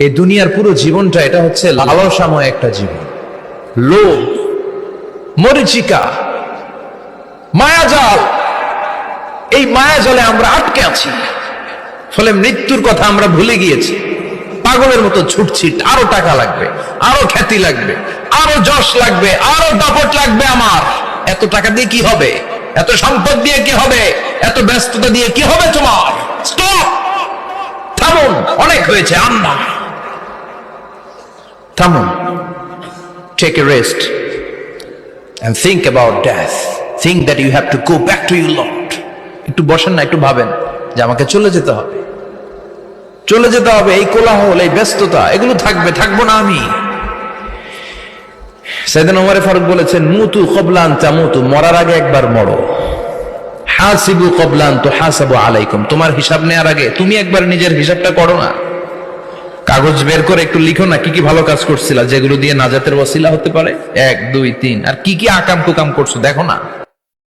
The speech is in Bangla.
এই দুনিয়ার পুরো জীবনটা এটা হচ্ছে লালসাময় একটা জীবন, লোভ, মরিচিকা, মায়াজাল। এই মায়াজালে আমরা আটকে আছি, ফলে মৃত্যুর কথা আমরা ভুলে গিয়েছি। পাগলের মতো ছুটছি, আরো টাকা লাগবে, আরো খ্যাতি লাগবে, আরো যশ লাগবে, আরো দাপট লাগবে। আমার এত টাকা দিয়ে কি হবে? এত সম্পদ দিয়ে কি হবে? এত ব্যস্ততা দিয়ে কি হবে? তোমার স্টপ, থামুন, অনেক হয়েছে, আন্না থামুন। Take a rest and think about death. Think that you have to go back to your Lord. একটু বসেন না, একটু ভাবেন যে আমাকে চলে যেতে হবে, চলে যেতে হবে। এই কোলাহল, এই ব্যস্ততা, এগুলো থাকবে, থাকবো না আমি। সাইয়েদনা ওমর ফারুক বলেছেন, মুতু ক্বাবলা আন তামুতু, মরার আগে একবার মরো। হাসিবু ক্বাবলা আন তুহাসাবু আলাইকুম, তোমার হিসাব নেওয়ার আগে তুমি একবার নিজের হিসাবটা করো না। কাগজ বের করে একটু লিখো না কি কি ভালো কাজ করছিলা, যেগুলো দিয়ে নাজাতের ওসিলা হতে পারে। 1 2 3, আর কি কি আকাম কুকাম করছো দেখো না।